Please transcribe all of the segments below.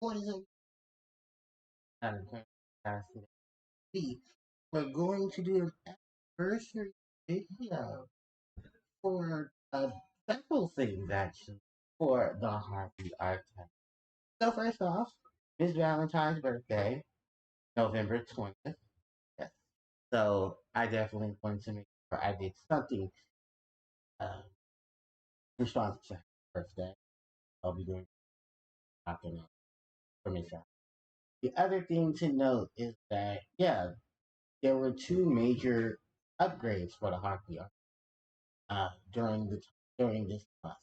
What is it? We're going to do an anniversary video for several things actually for the Harpie archetype. So first off, Miss Valentine's birthday, November 20th. Yes. So I definitely wanted to make sure I did something uh, responsive to her birthday. I'll be doing something for Miss Valentine. The other thing to note is that there were two major upgrades for the Harpie during this month.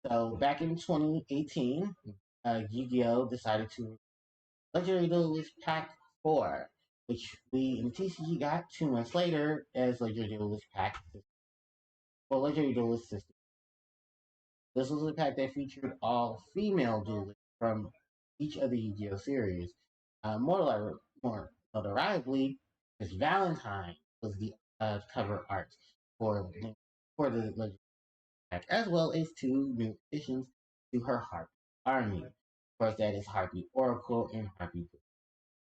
So back in 2018, Yu-Gi-Oh decided to Legendary Duelist Pack 4, which we in TCG got 2 months later as Legendary Duelist Pack for Legendary Duelist System. This was a pack that featured all female duelists from each of the Yu-Gi-Oh series. More notoriably, Miss Valentine was the cover art for the Legendary Pack, as well as two new additions to her Harpie army. Of course, that is Harpie Oracle and Harpie.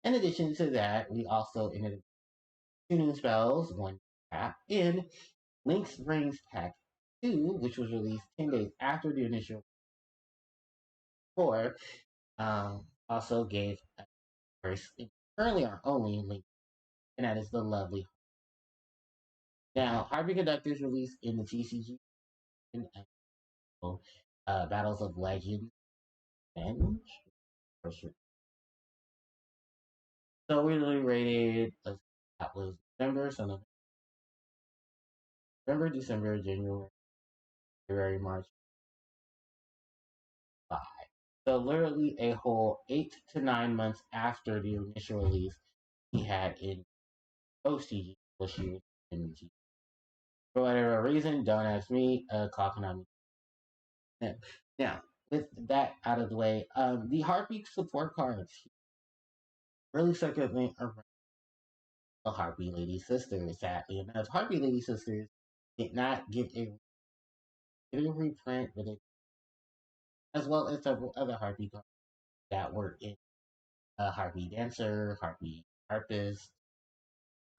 In addition to that, we also ended up two new spells, one tap, in Link's Vrains Pack 2, which was released 10 days after the initial 4, also gave a first, currently our only Link, and that is the lovely. Now, Harpie Conductor is released in the TCG and Battles of Legends and so we really rated, that was November, so November, December, January, February, March, 5. So literally a whole 8 to 9 months after the initial release he had in OCG, which she was in G. For whatever reason, don't ask me, clocking on me. Now, with that out of the way, the Harpie support cards really circulate around the Harpie Lady Sisters. Sadly enough, Harpie Lady Sisters did not get a reprint, but it, as well as several other Harpie cards that were in Harpie Dancer, Harpie Harpist,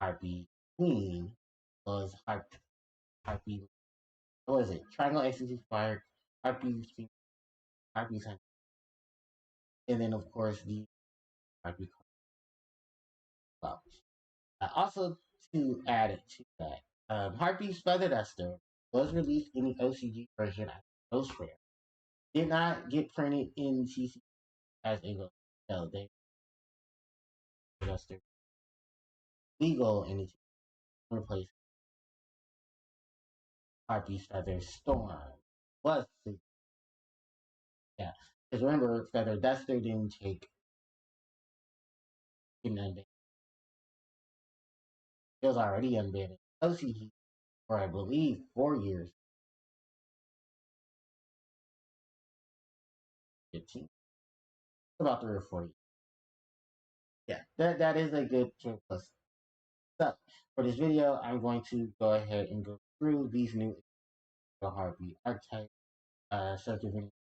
Harpie Queen, was Harpie, what was it? Triangle Execute Fire, Harpie, Harpie Sun, and then of course the Harpie Club. Also, to add to that, Harpie's Feather Duster was released in the OCG version as a Ghost Rare. Did not get printed in CC as a Ghost. No, they Duster legal in the replaced Harpie's Feather Storm was yeah. Because remember, Feather Duster didn't take unbanned. It was already unbanned. OCG for I believe 4 years. 15. About 3 or 4 years. Yeah, that is a good plus. So for this video, I'm going to go ahead and go through these new Harpie archetype subdivision.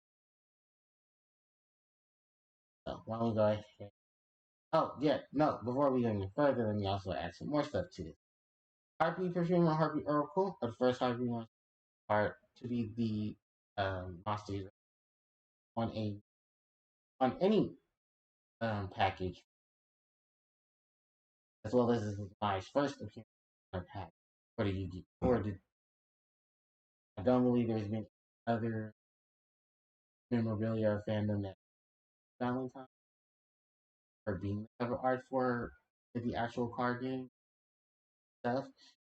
So why don't we go ahead? Oh yeah, no. Before we go any further, let me also add some more stuff to this. Harpie Perfumer, Harpie Oracle are the first Harpie part to be the monster on any package, as well as this is my first appearance on a pack for the Yu-Gi-Oh! I don't believe there's been other memorabilia or fandom that Valentine or being the cover art for the actual card game stuff.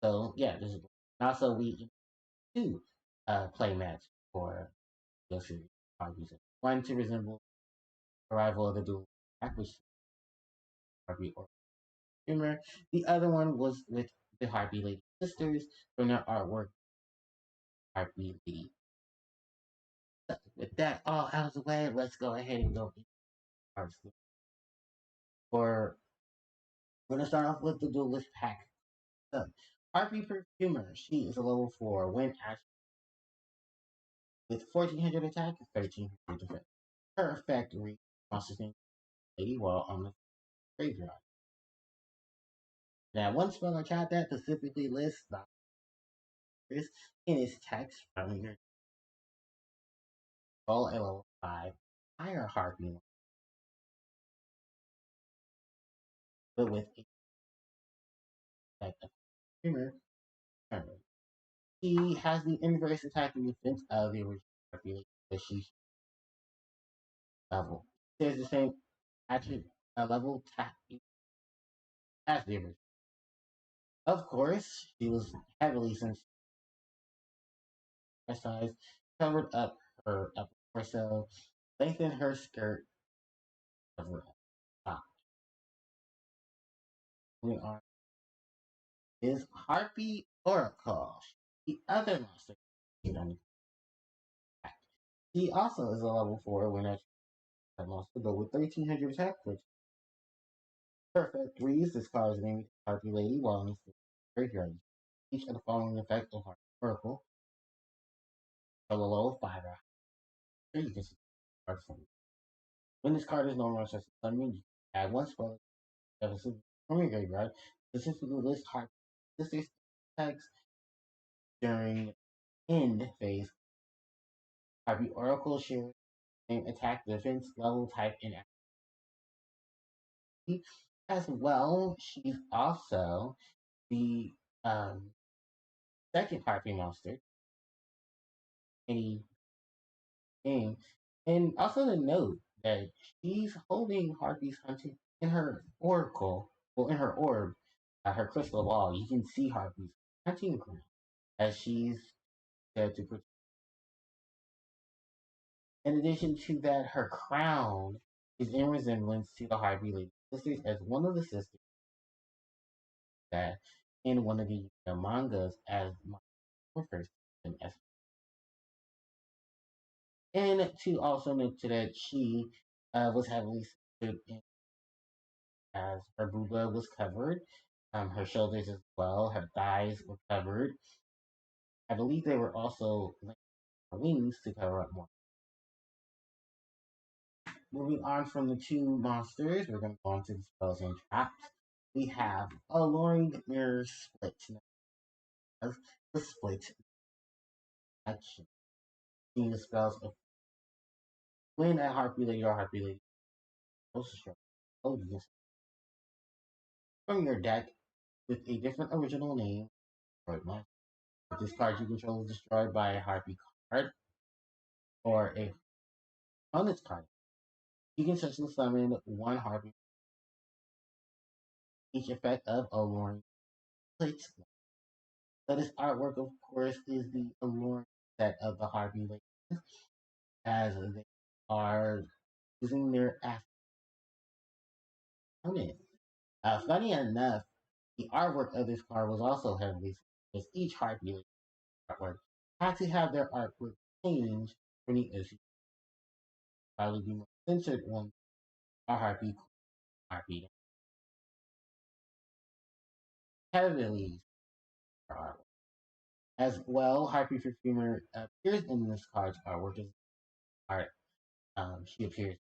So yeah, this is also we two play match for this series. One to resemble Arrival of the Duel Pack, which Harpie or Humor. The other one was with the Harpie Lady Sisters from their artwork, Harpie Lady. So with that all out of the way, let's go ahead and go into for we're gonna start off with the Duelist pack. So, Harpie Perfumer, she is a level 4 when active with 1400 attack and 1300 defense. Her effect reads monsters named Lady while on the graveyard. Now, one spell I tried that specifically lists the monsters in its text from your all a level 5 higher Harpie, but with a effect of Humor turn. He has the inverse attack and defense of the original Harpie, but she level. There's the same attribute level tap as the original. Of course, she was heavily sensitized, covered up her upper torso, lengthened her skirt over top. Moving on is Harpie Oracle, the other monster on the attack. She also is a level 4 when a monster, but with 1300 attack, which perfect. Reads this card's name Harpie Lady while in the graveyard. Each of the following effects of Harpie Oracle are the level 5 or higher. You can see card from it. When this card is no longer just a summon, you can add one spell from your graveyard, specifically list Harpie sisters attacks during end phase. Harpie Oracle shares same attack, defense, level, type, and accuracy. As well, she's also the second Harpie monster in the game. And also to note that she's holding Harpie's hunting in her oracle, well, in her orb, her crystal ball. You can see Harpie's hunting ground as she's said to protect. In addition to that, her crown is in resemblance to the Harpie Lady sisters as one of the sisters that in one of the mangas as first and as and to also note that she was heavily censored in as her booba was covered, her shoulders as well, her thighs were covered. I believe they were also wings to cover up more. Moving on from the two monsters, we're going to go on to the spells and traps. We have Alluring Mirror Split. As the split action. Seeing the spells of when a Harpie Lady or Harpie Lady from your deck with a different original name. Right, if this card you control is destroyed by a Harpie card or a opponent's card, you can successfully summon one Harpie. Each effect of Alluring plates. So this artwork, of course, is the Alluring set of the Harpie Ladies as they are using their opponent. Funny enough, the artwork of this card was also heavily because each Harpie Lady artwork had to have their artwork changed for the issue. Probably the more censored ones are Harpie heavily artwork. As well, Harpie Perfumer appears in this card's artwork as art. She appears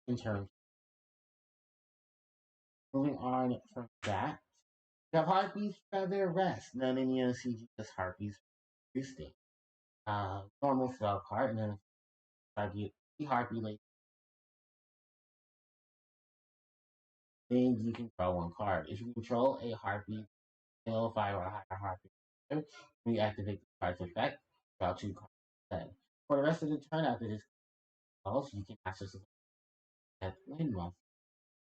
in terms. Moving on from that, we have Harpie's Feather Rest, known in the OCG as Harpie's Roosting. Normal spell card, and then the Harpie Lady. Then you can draw one card. If you control a Harpie, level 5 or higher Harpie, when you activate the card's effect, draw two cards instead. For the rest of the turn after this calls, you can access the that win month.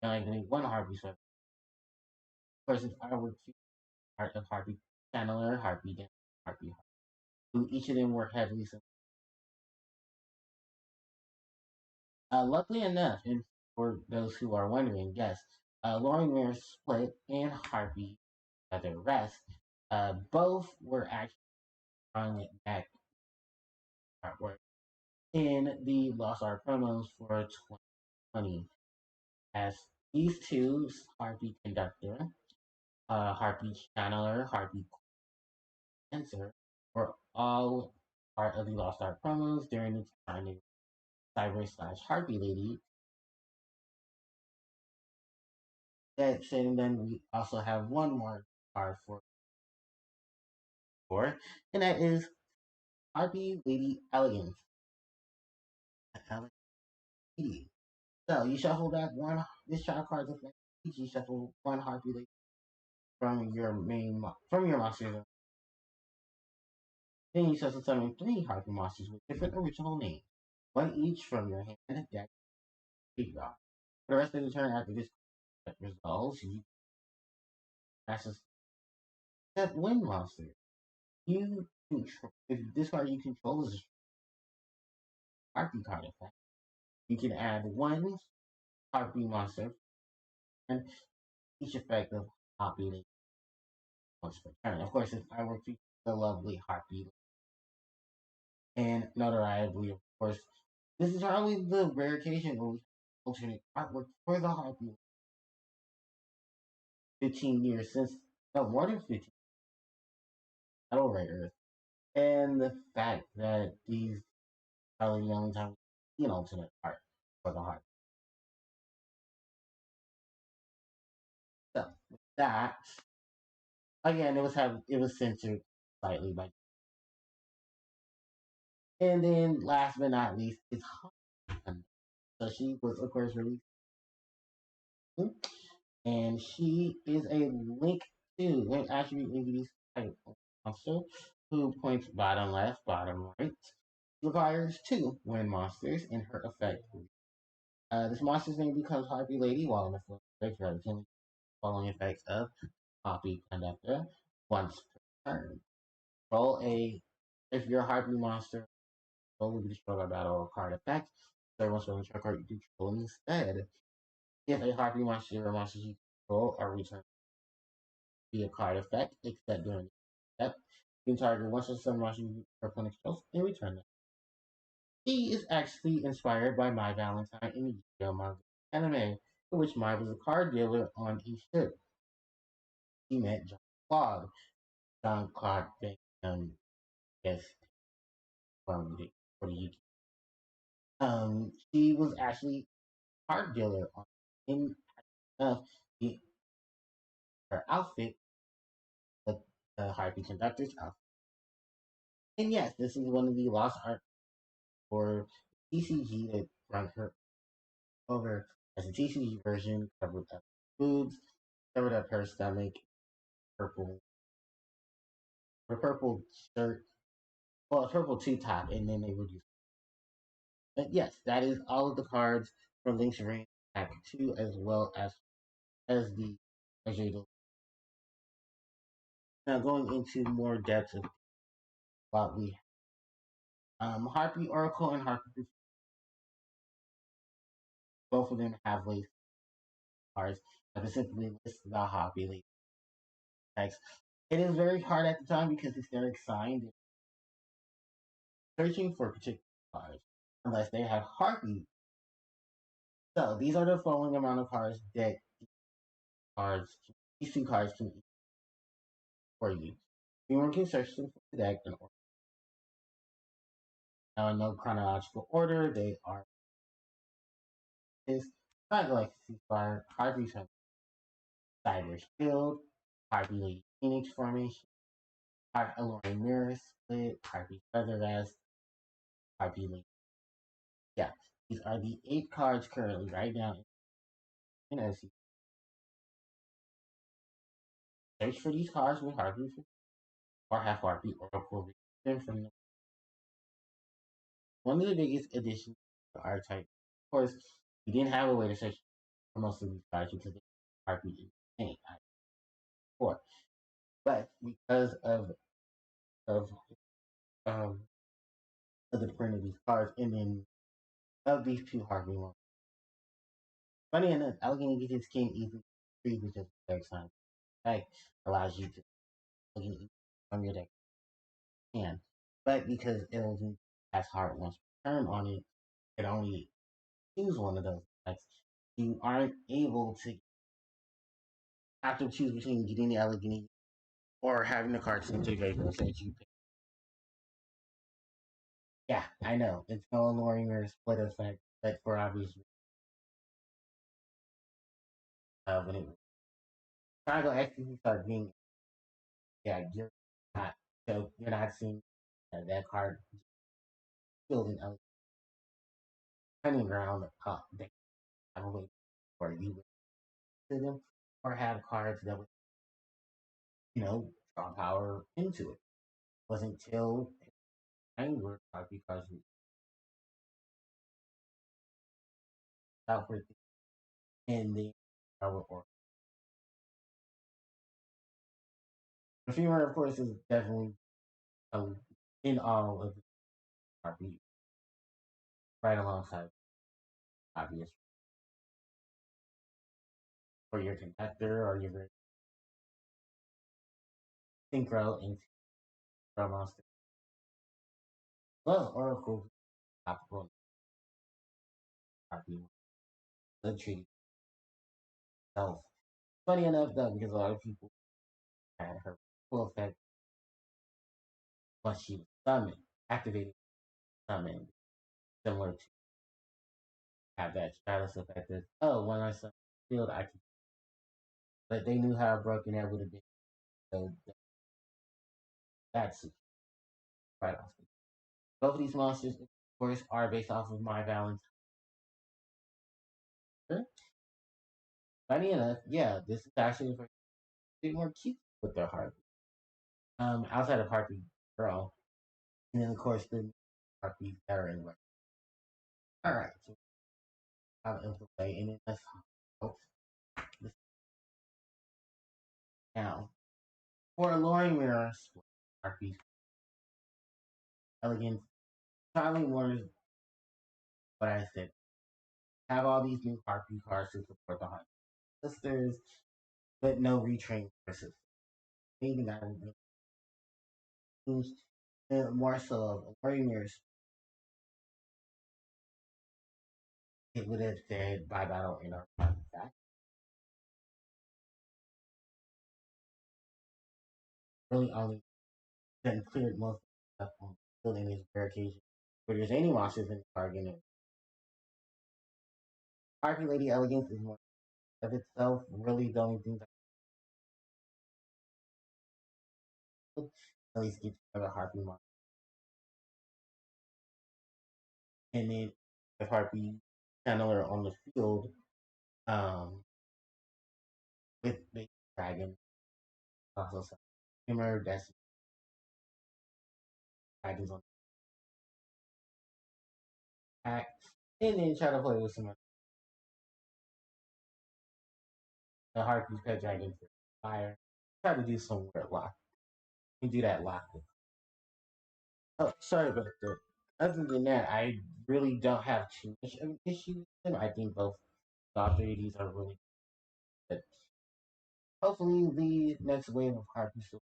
You only need one Harpie sweat. Person's artwork part of Harpie Channeler, Harpie Dance, Harpie. Each of them were heavily. Luckily enough, and for those who are wondering, yes, Lauren Mirror Split and Harpie, the rest, both were actually on that artwork in the Lost Art promos for 2020. As these two, Harpie Conductor, Harpie Channeler, Harpie Dancer, were all part of the Lost Art promos during the time they Cyber slash Harpie Lady That said and done, we also have one more card for four, and that is Harpie Lady Elegance. Lady. So you shuffle back one discard cards effect. You shuffle one Harpie Lady from your from your monsters. Then you shuffle summon three Harpie monsters with different original names, one each from your hand, deck, graveyard. For the rest of the turn after this resolves, you access that win monster. You control if this card you control is a Harpie card effect. You can add one Harpie monster and each effect of Harpie Lady once per turn. Of course, if I were to the lovely Harpie and notoriety, of course, this is probably the rare occasion where we alternate artwork for the Harpie 15 years since, no, more than 15, Metal Raiders. And the fact that these probably the only time we see an alternate art for the Harpie. So, with that, again, it was censored slightly by. And then last but not least is Harpie. So she was of course released, and she is a link to an attribute introduced type monster who points bottom left, bottom right. Requires two when monsters in her effect. This monster's name becomes Harpie Lady while in the graveyard, following effects of Harpie Conductor once per turn. Roll a if you're a Harpie monster, roll will be destroyed by battle or card effect. So once you control card you control instead. If a Harpie monster or monster you control are returned via card effect, except during the step, you can target once or some monster you opponent controls and return them. He is actually inspired by Mai Valentine in the yugioh manga anime, in which Mai was a card dealer on a ship. He met John Claude. John Claude being yes from the for the UK. She was actually a card dealer on in uh, the, her outfit, the, the Harpie Conductor's outfit. And yes, this is one of the lost art for TCG that brought her over as a TCG version, covered up boobs, covered up her stomach, purple, her purple shirt, well, a purple two top, and then they reduced. But yes, that is all of the cards from Link's Vrains Pack 2, as well as the treasure. Now going into more depth of what we Harpie Oracle and Harpie, both of them have lace cards that specifically list the Harpie lace text. It is very hard at the time because it's their signed searching for particular cards unless they have Harpie. So these are the following amount of cards that cards these two cards can eat for you. Anyone can search them for the deck in order. Now in no chronological order, they are this not Galaxy Fire, Harpie Cyber Shield, Harpie Lady Phoenix Formation, Harpie Alluring Mirror Split, Harpie Feather Vest, Harpie Lady. Yeah, these are the 8 cards currently right now. And as you search for these cards with Harpie or have Harpie Oracle written from one of the biggest additions to the archetype. Of course, we didn't have a way to search for most of these cards because they Harpie in paint before. But because of um of the print of these cards and then of these two Harpie ones. Funny enough, Elegance came easily free because the deck sign deck allows you to Elegance from your deck and but because Elegance has hard once per turn on it, it only choose one of those decks. You aren't able to have to choose between getting the Elegance or having the card sent to the graveyard that you pick. Yeah, I know. It's no alluring or split effect, but for obvious reasons. When it Triangle executes are being, yeah, not, you're not seeing that card building a hunting ground, they have a way for you to them, or have cards that would, draw power into it. It wasn't until anger card because we out for in the power or Perfumer, of course, is definitely um, in all of the Harpie, right alongside obvious for your conductor or your synchro into monster. Well, Oracle topical Harpie the treat itself. Funny enough though, because a lot of people had her full effect once she was summoned, activated summoned, similar to have that Stratus effect of, oh, when I summon field I can, but they knew how broken that would have been. So that's quite awesome. Both of these monsters, of course, are based off of Mai Valentine. Funny enough, yeah, this is actually a bit more cute with their Harpie. Outside of Harpie Girl, and then of course the Harpies that are in right. All right, so out of the way, and then let's oh, this now for Alluring Mirrors, Harpies, Elegance, probably more what I said. Have all these new Harpie cards to support the Harpie sisters, but no retrain versus. Maybe that would be more so of Alluring Mirrors. It would have said by battle in our back. Really only then cleared most of the stuff on building these barricades where there's any monsters in the target. And Harpie Lady Elegance is more of itself. Really, the only thing that could at least get another Harpie monster. And then the Harpie channeler on the field, um, with the dragon, also some humor that's dragons on the back. And then try to play with some of the Harpie's pet dragon for fire. Try to do some weird lock. You do that lock. Oh, sorry about that. Other than that, I really don't have too much of an issue with them. I think both top 3Ds are really good. Hopefully, the next wave of Harpie will.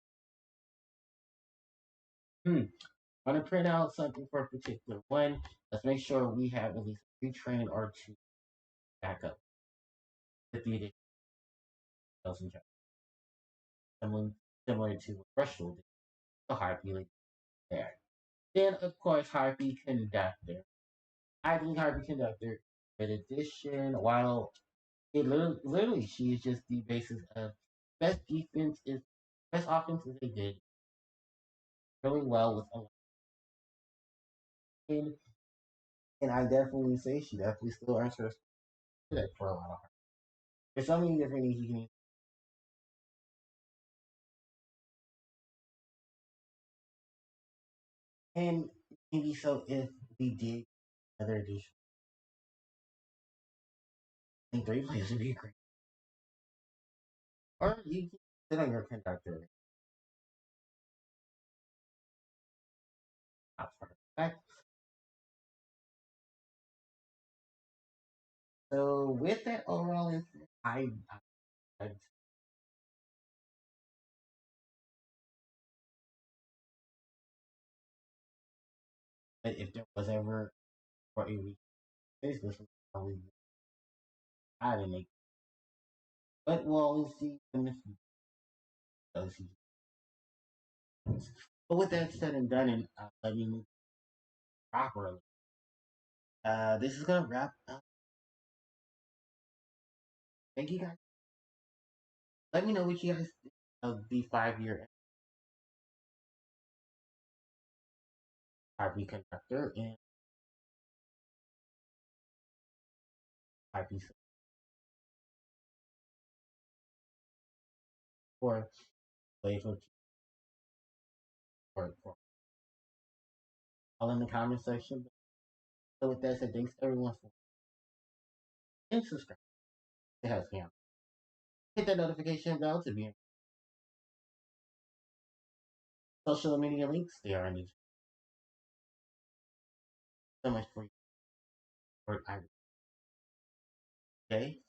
Want to print out something for a particular one? Let's make sure we have at least a retrain or two backup with the addition of someone similar to what Brushel did. The Harpie League there. Then, of course, Harpie Conductor. I think Harpie Conductor, good addition. While it literally, she is just the basis of best defense is best offense is they did really well with a line, and I definitely say she definitely still earns her respect for a lot of her. There's so many different things you can use. And maybe so if we did another edition, I think 3 players would be great. Or you can sit on your conductor. Not for her. So with that overall, I if there was ever for a week, this would probably I didn't make, but we'll always see in the future. But with that said and done, and let me move properly. This is gonna wrap up. Thank you guys Let me know what you guys think of the 5 year Harpie Conductor and Harpie or Playful for all in the comment section. So with that said, thanks everyone for and subscribe. It helps me out. Hit that notification bell to be in social media links. They are in the so much for your work. Okay.